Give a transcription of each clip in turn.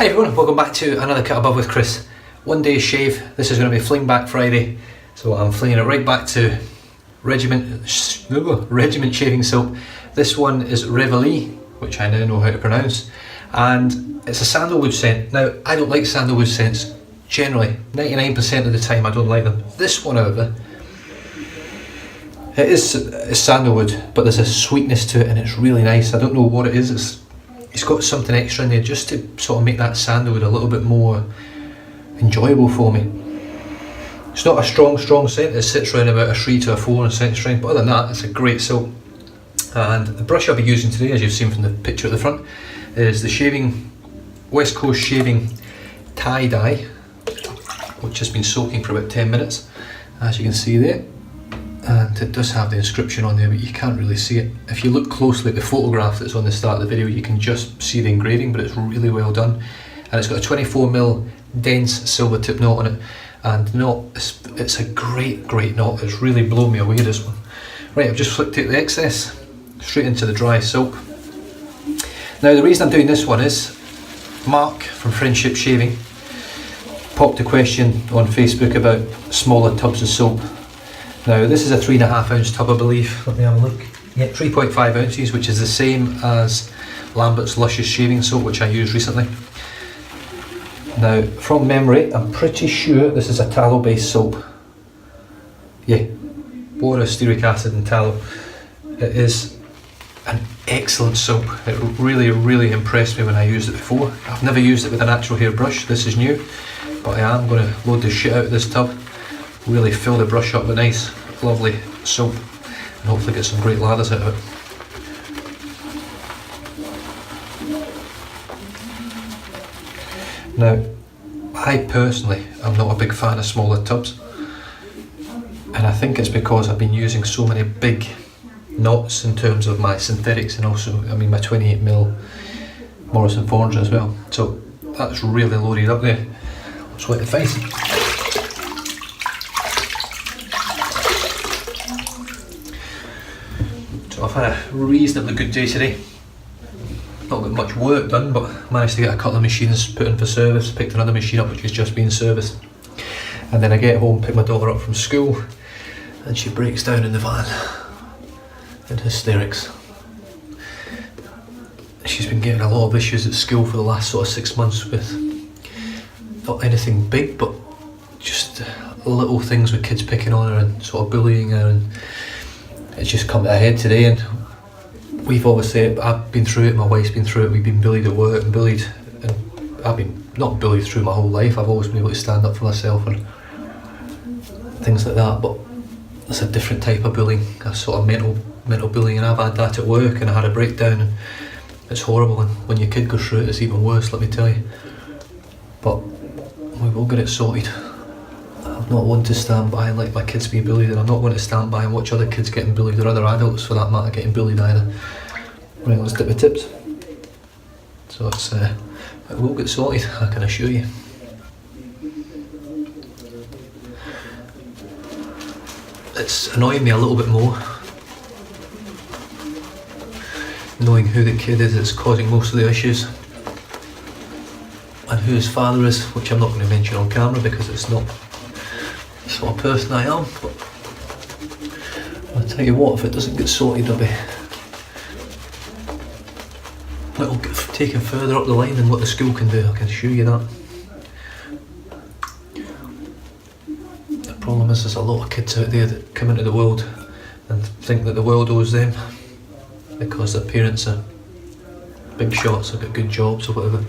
Hi everyone, welcome back to another Cut Above with Chris. One day shave. This is going to be Fling back Friday, so I'm flinging it right back to regiment shaving soap. This one is Reveille, which I now know how to pronounce, and it's a sandalwood scent. Now, I don't like sandalwood scents generally. 99% of the time I don't like them. This one, however, it's sandalwood, but there's a sweetness to it and it's really nice. I don't know what it is. It's got something extra in there just to sort of make that sandalwood a little bit more enjoyable for me. It's not a strong scent. It sits around about a 3 to a 4 in scent strength, but other than that, it's a great soap. And the brush I'll be using today, as you've seen from the picture at the front, is the West Coast Shaving Tie-Dye, which has been soaking for about 10 minutes, as you can see there. And it does have the inscription on there, but you can't really see it. If you look closely at the photograph that's on the start of the video, you can just see the engraving, but it's really well done. And it's got a 24mm dense silver tip knot on it, and it's a great knot. It's really blown me away, this one. Right, I've just flicked out the excess straight into the dry soap. Now, the reason I'm doing this one is Mark from Friendship Shaving popped a question on Facebook about smaller tubs of soap. Now, this is a 3.5 ounce tub, I believe. Let me have a look. Yeah, 3.5 ounces, which is the same as Lambert's Luscious Shaving Soap, which I used recently. Now, from memory, I'm pretty sure this is a tallow based soap. Yeah, borax, stearic acid and tallow. It is an excellent soap. It really impressed me when I used it before. I've never used it with a natural hair brush. This is new, but I am going to load the shit out of this tub. Really fill the brush up with nice, lovely soap, and hopefully get some great lathers out of it. Now, I personally am not a big fan of smaller tubs, and I think it's because I've been using so many big knots in terms of my synthetics, and also, I mean, my 28mm Morrison Forger as well. So that's really loaded up there. Let's wet the face. I've had a reasonably good day today. Not got much work done, but managed to get a couple of machines put in for service. Picked another machine up which is just being serviced. And then I get home, pick my daughter up from school, and she breaks down in the van in hysterics. She's been getting a lot of issues at school for the last sort of 6 months with not anything big, but just little things with kids picking on her and sort of bullying her, and it's just come to a head today. And we've obviously, I've been through it, my wife's been through it, we've been bullied at work and bullied, and I've been not bullied through my whole life. I've always been able to stand up for myself and things like that, but it's a different type of bullying, a sort of mental bullying, and I've had that at work, and I had a breakdown, and it's horrible, and when your kid goes through it, it's even worse, let me tell you. But we will get it sorted. I'm not one to stand by and let my kids be bullied, and I'm not one to stand by and watch other kids getting bullied, or other adults for that matter getting bullied either. Right, let's dip the tips. So it will get sorted, I can assure you. It's annoying me a little bit more knowing who the kid is that's causing most of the issues, and who his father is, which I'm not going to mention on camera because it's not the sort of person I am. But I'll tell you what, if it doesn't get sorted, it'll get taken further up the line than what the school can do, I can assure you that. The problem is there's a lot of kids out there that come into the world and think that the world owes them because their parents are big shots, have got good jobs or whatever.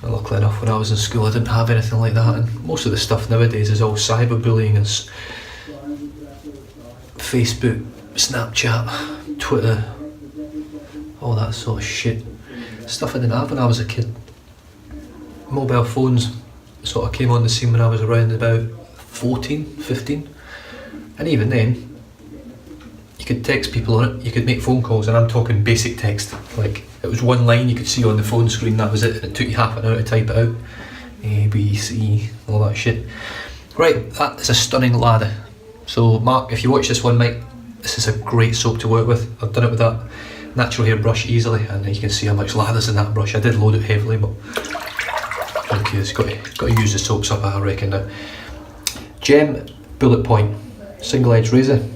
Luckily enough, when I was in school I didn't have anything like that, and most of the stuff nowadays is all cyberbullying and Facebook, Snapchat, Twitter, all that sort of shit. Stuff I didn't have when I was a kid. Mobile phones sort of came on the scene when I was around about 14, 15, and even then you could text people on it, you could make phone calls, and I'm talking basic text, like it was one line you could see on the phone screen, that was it, and it took you half an hour to type it out. A, B, C, all that shit. Right, that is a stunning ladder. So Mark, if you watch this one, mate, This is a great soap to work with. I've done it with that natural hair brush easily, and you can see how much lather's in that brush. I did load it heavily, but okay, it's got to use the soaps up, I reckon now. Gem Bullet Point single edge razor,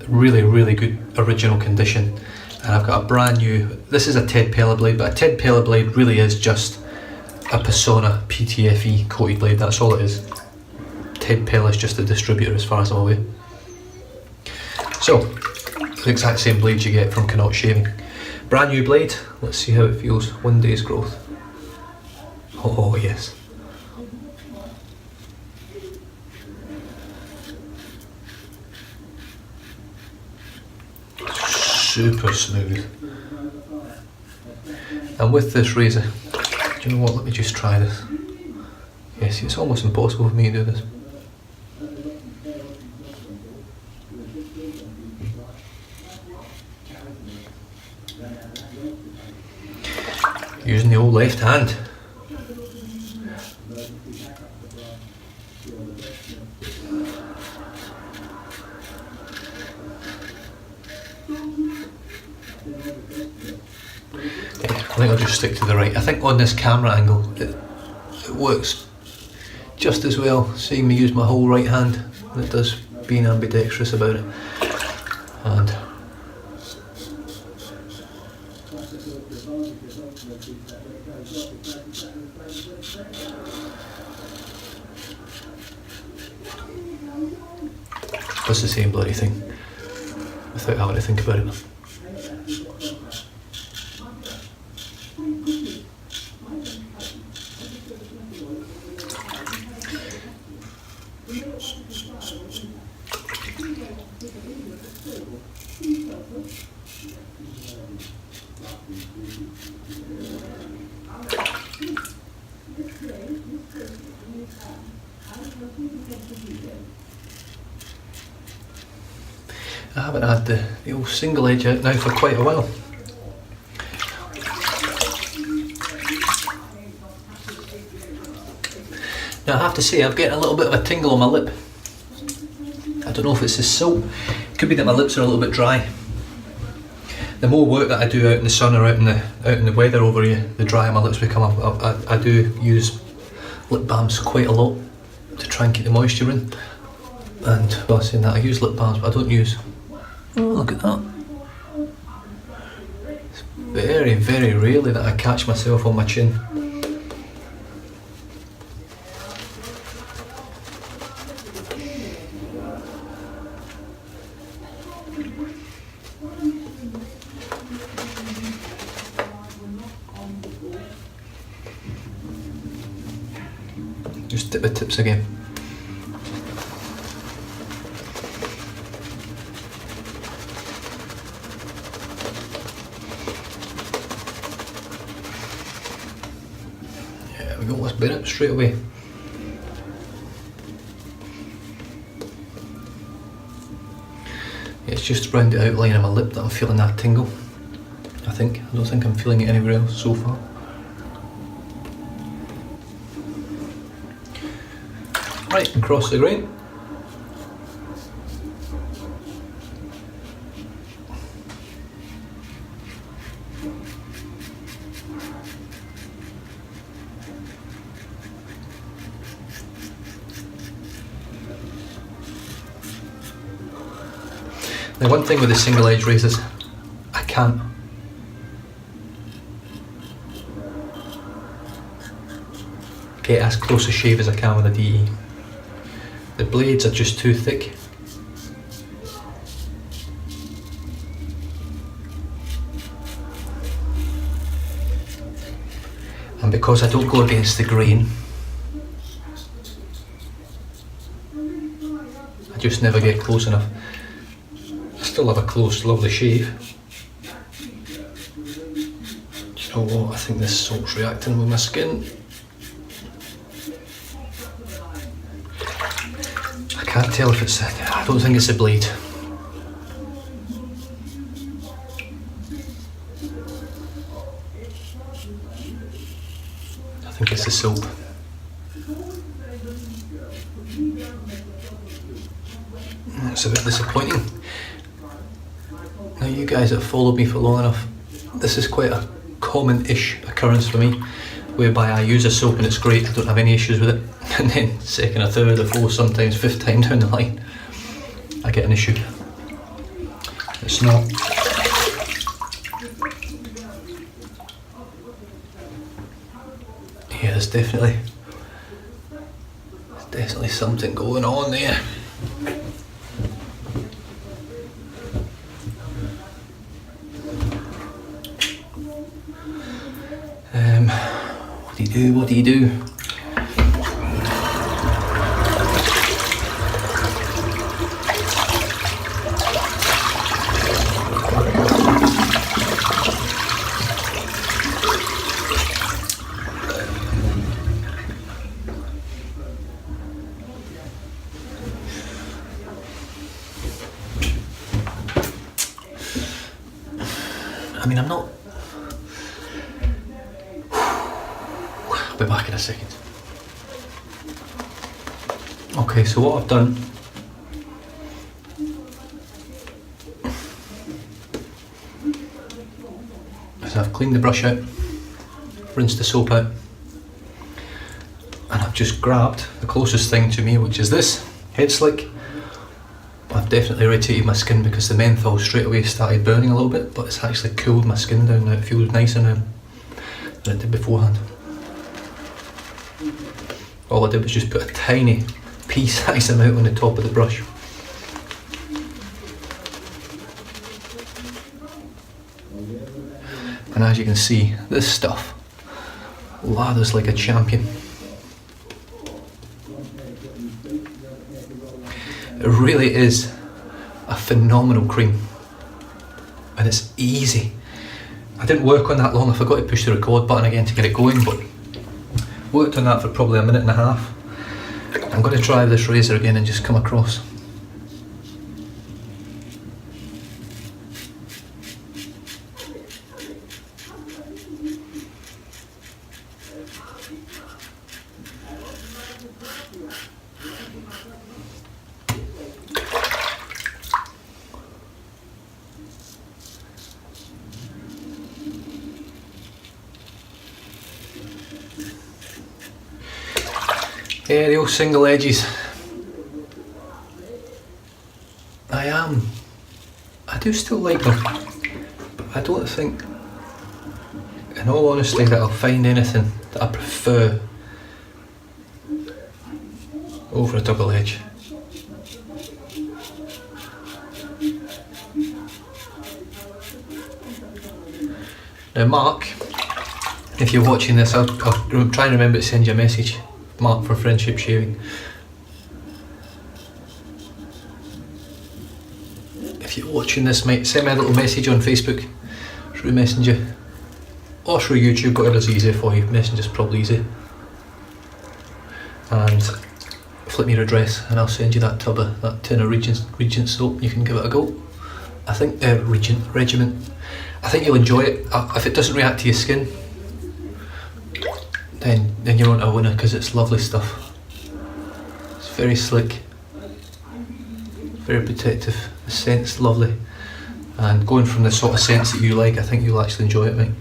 really, really good original condition. And I've got a brand new, this is a Ted Pella blade, but a Ted Pella blade really is just a Persona PTFE coated blade, that's all it is. Ted Pella is just a distributor as far as I'm aware. So, the exact same blade you get from Knot Shaving. Brand new blade, let's see how it feels, 1 day's growth. Oh yes. Super smooth. And with this razor, do you know what, let me just try this. Yes, it's almost impossible for me to do this. Using the old left hand. I think I'll just stick to the right. I think on this camera angle it works just as well seeing me use my whole right hand than it does being ambidextrous about it. And it's the same bloody thing without having to think about it. I haven't had the old single edge out now for quite a while. Now I have to say I'm getting a little bit of a tingle on my lip. I don't know if it's the soap, it could be that my lips are a little bit dry. The more work that I do out in the sun or out in the weather over here, the drier my lips become. I do use lip balms quite a lot to try and keep the moisture in. And well, saying that, I use lip balms, but I don't use. Oh, look at that. It's very, very rarely that I catch myself on my chin. Just dip the tips again. Yeah, we go, let's burn it straight away. Yeah, it's just around the outline of my lip that I'm feeling that tingle. I don't think I'm feeling it anywhere else so far. Right, across the grain. Now one thing with the single edge razors, I can't get as close a shave as I can with a DE. The blades are just too thick. And because I don't go against the grain, I just never get close enough. I still have a close, lovely shave. Do you know what? I think this soap's reacting with my skin. I can't tell if it's, I don't think it's a blade. I think it's the soap. That's a bit disappointing. Now you guys that have followed me for long enough, this is quite a common-ish occurrence for me, whereby I use a soap and it's great, I don't have any issues with it, and then second or third or fourth, sometimes fifth time down the line, I get an issue. It's not. Yeah, there's definitely something going on there. What do you do? I mean, I'm not. I'll be back in a second. Okay, so what I've done is I've cleaned the brush out, rinsed the soap out, and I've just grabbed the closest thing to me, which is this head slick. I've definitely irritated my skin because the menthol straight away started burning a little bit, but it's actually cooled my skin down now. It feels nicer now than it did beforehand. All I did was just put a tiny pea-sized amount on the top of the brush. And as you can see, this stuff lathers like a champion. It really is a phenomenal cream, and it's easy. I didn't work on that long, I forgot to push the record button again to get it going, but worked on that for probably a minute and a half. I'm going to try this razor again and just come across. Yeah, the old single edges. I do still like them, but I don't think, in all honesty, that I'll find anything that I prefer over a double edge. Now Mark, if you're watching this, I'll try and remember to send you a message. Mark for Friendship Sharing. If you're watching this, mate, send me a little message on Facebook, through Messenger, or through YouTube, whatever's easier for you. Messenger's probably easy. And flip me your address and I'll send you that tub of, that tin of Regent soap. You can give it a go. I think, Regiment. I think you'll enjoy it. If it doesn't react to your skin, then you're on a winner, because it's lovely stuff. It's very slick, very protective, the scent's lovely, and going from the sort of scents that you like, I think you'll actually enjoy it, mate.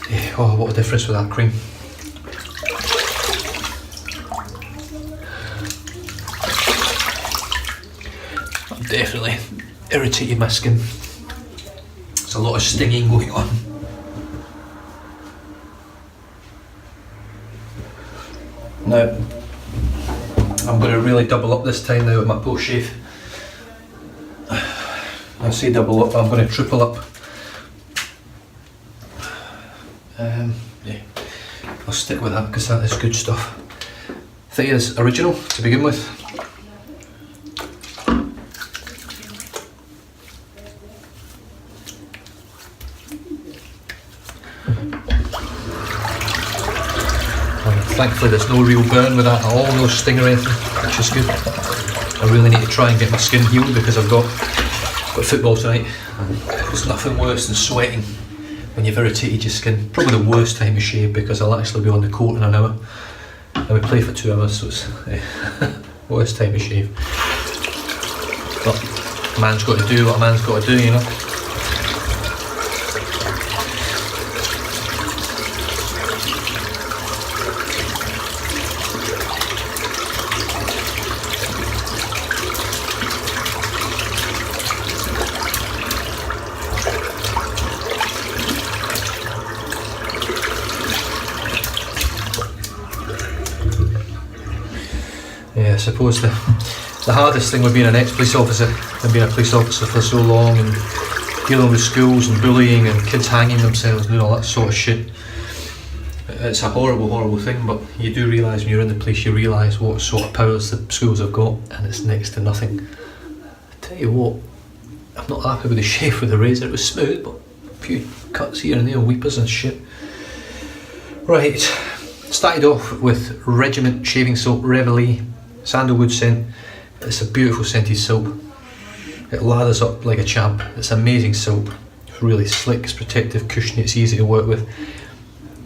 Yeah, oh, what a difference with that cream. I'm definitely irritated my skin. There's a lot of stinging going on. Now, I'm going to really double up this time now with my post shave. I say double up, I'm going to triple up. Yeah, I'll stick with that because that is good stuff. Thea's original to begin with. Thankfully there's no real burn with that at all, no sting or anything, which is good. I really need to try and get my skin healed because I've got got football tonight. There's nothing worse than sweating when you've irritated your skin. Probably the worst time to shave because I'll actually be on the court in an hour. And we play for 2 hours, so it's worst time to shave. But a man's got to do what a man's got to do, you know. Yeah, I suppose the hardest thing with being an ex-police officer and being a police officer for so long and dealing with schools and bullying and kids hanging themselves and doing all that sort of shit. It's a horrible, horrible thing, but you do realise when you're in the police, you realise what sort of powers the schools have got, and it's next to nothing. I tell you what, I'm not happy with the shave with the razor. It was smooth, but a few cuts here and there, weepers and shit. Right, started off with Regiment Shaving Soap Reveille. Sandalwood scent. It's a beautiful scented soap. It lathers up like a champ. It's amazing soap. It's really slick, it's protective, cushiony, it's easy to work with.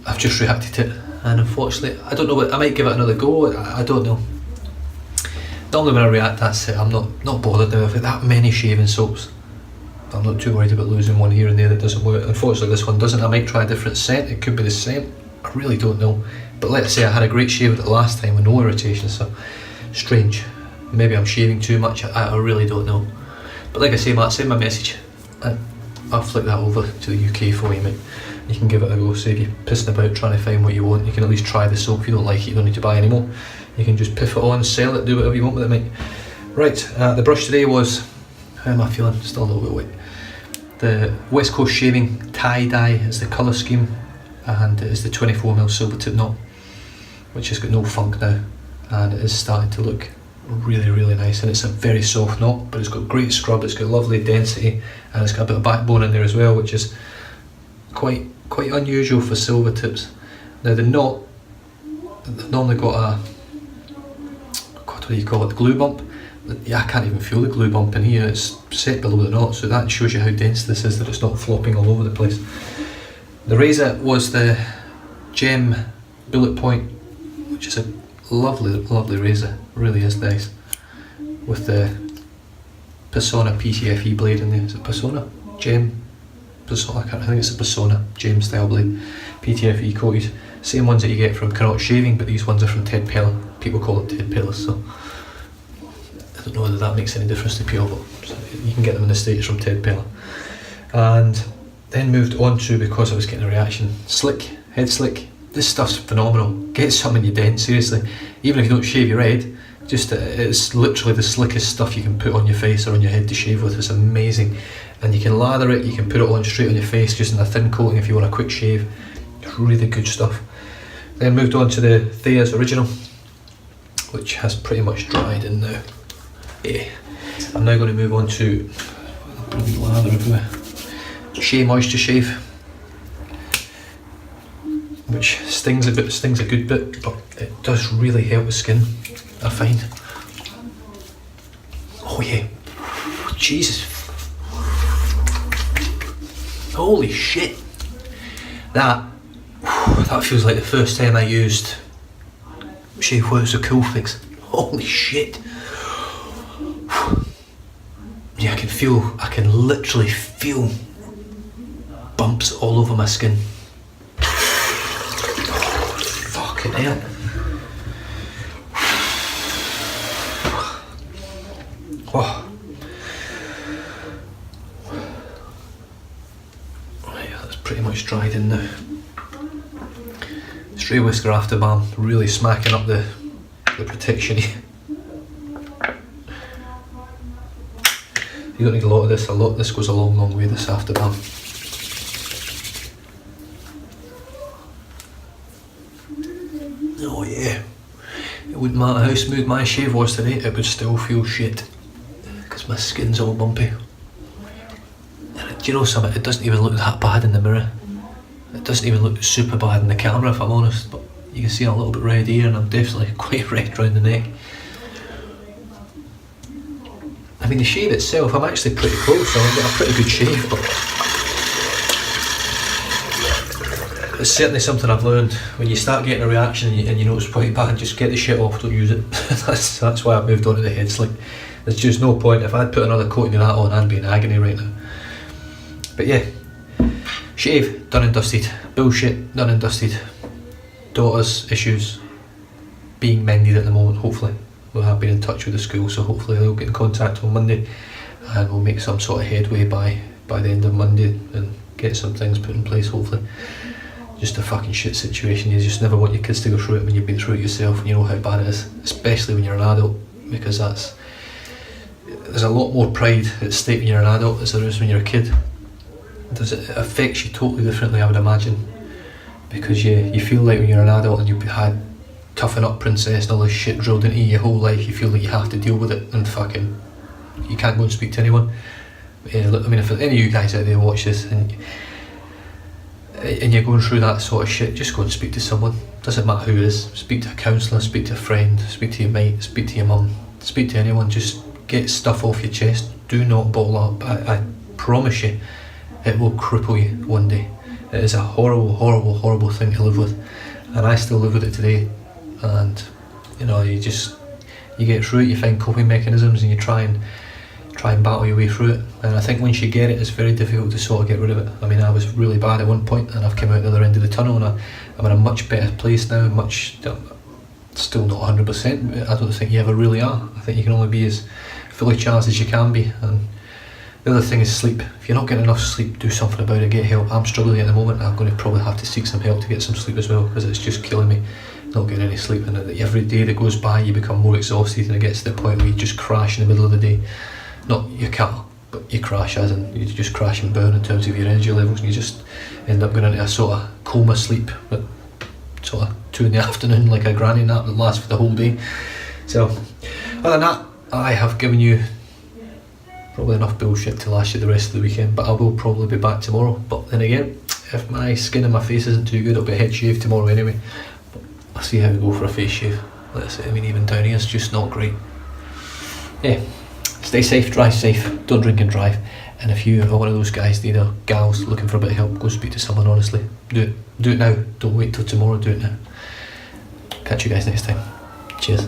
I've just reacted to it, and unfortunately, I don't know what, I might give it another go, I don't know. Normally when I react, that's it. I'm not bothered now. I've got that many shaving soaps. I'm not too worried about losing one here and there that doesn't work. Unfortunately this one doesn't. I might try a different scent. It could be the same. I really don't know. But let's say I had a great shave with it last time with no irritation, so strange. Maybe I'm shaving too much, I really don't know. But like I say, Matt, send my message. I'll flick that over to the UK for you, mate. You can give it a go, save you pissing about trying to find what you want. You can at least try the soap. If you don't like it, you don't need to buy any more. You can just piff it on, sell it, do whatever you want with it, mate. Right, the brush today was, how am I feeling? Still a little bit wet. The West Coast Shaving Tie-Dye is the colour scheme, and it is the 24mm silver tip knot, which has got no funk now. And it is starting to look really, really nice, and it's a very soft knot, but it's got great scrub, it's got lovely density, and it's got a bit of backbone in there as well, which is quite unusual for silver tips. Now the knot, they've normally got a, what do you call it, the glue bump. Yeah, I can't even feel the glue bump in here, it's set below the knot, so that shows you how dense this is, that it's not flopping all over the place. The razor was the Gem Bullet Point, which is a lovely, lovely razor, really is nice, with the Persona PTFE blade in there. Is it Persona? Gem? Persona? I think it's a Persona Gem style blade, PTFE coated. Same ones that you get from Connaught Shaving, but these ones are from Ted Pella. People call it Ted Pella, so I don't know whether that makes any difference to people, but you can get them in the States from Ted Pella. And then moved on to, because I was getting a reaction, Slick, Head Slick. This stuff's phenomenal. Get some in your dent, seriously. Even if you don't shave your head, just it's literally the slickest stuff you can put on your face or on your head to shave with. It's amazing. And you can lather it, you can put it on straight on your face using a thin coating if you want a quick shave. It's really good stuff. Then moved on to the Thayer's Original, which has pretty much dried in now. Yeah. I'm now going to move on to lather everywhere. Shea Moisture Shave, which stings a good bit, but it does really help the skin, I find. Oh yeah, Jesus, holy shit, that feels like the first time I used Shave Without a Cool Fix. Holy shit. Yeah, I can literally feel bumps all over my skin. Fucking hell. Oh. Right, that's pretty much dried in now. Stray whisker after balm, really smacking up the protection here. You don't need a lot of this. This goes a long way, this after balm. Oh yeah, it wouldn't matter how smooth my shave was today, it would still feel shit, because my skin's all bumpy. And do you know something, it doesn't even look that bad in the mirror. It doesn't even look super bad in the camera, if I'm honest, but you can see I'm a little bit red here, and I'm definitely quite red round the neck. mean, the shave itself, I'm actually pretty close, so I've got a pretty good shave, but it's certainly something I've learned. When you start getting a reaction and you know it's quite bad, just get the shit off, don't use it. that's why I've moved on to the head slick. There's just no point. If I'd put another coating of that on, I'd be in agony right now. But yeah, shave, done and dusted. Bullshit, done and dusted. Daughter's issues being mended at the moment, hopefully. We have been in touch with the school, so hopefully they'll get in contact on Monday and we'll make some sort of headway by the end of Monday and get some things put in place, hopefully. Just a fucking shit situation. You just never want your kids to go through it when you've been through it yourself and you know how bad it is, especially when you're an adult, because there's a lot more pride at stake when you're an adult as there is when you're a kid. It affects you totally differently, I would imagine, because you feel like when you're an adult and you've had toughen up princess and all this shit drilled into you your whole life, you feel like you have to deal with it and fucking you can't go and speak to anyone. I mean, if any of you guys out there watch this and you're going through that sort of shit, just go and speak to someone. Doesn't matter who it is. Speak to a counsellor, speak to a friend, speak to your mate, speak to your mum, speak to anyone. Just get stuff off your chest. Do not bottle up. I promise you it will cripple you one day. It is a horrible, horrible, horrible thing to live with, and I still live with it today. And you know, you get through it, you find coping mechanisms and you try and battle your way through it. And I think once you get it, it's very difficult to sort of get rid of it. I mean, I was really bad at one point and I've come out the other end of the tunnel and I'm in a much better place now, still not 100%, I don't think you ever really are. I think you can only be as fully charged as you can be. And the other thing is sleep. If you're not getting enough sleep, do something about it, get help. I'm struggling at the moment. I'm going to probably have to seek some help to get some sleep as well, because it's just killing me not getting any sleep. And every day that goes by you become more exhausted and it gets to the point where you just crash in the middle of the day. Not you can't, but you crash, as in you just crash and burn in terms of your energy levels, and you just end up going into a sort of coma sleep at sort of 2 in the afternoon, like a granny nap that lasts for the whole day. So other than that, I have given you probably enough bullshit to last you the rest of the weekend, but I will probably be back tomorrow. But then again, if my skin and my face isn't too good, it'll be a head shave tomorrow anyway. But I'll see how we go for a face shave. Let's say, I mean, even down here it's just not great. Yeah, stay safe, drive safe, don't drink and drive. And if you are one of those guys, either gals looking for a bit of help, go speak to someone honestly. Do it now, don't wait till tomorrow, do it now. Catch you guys next time. Cheers.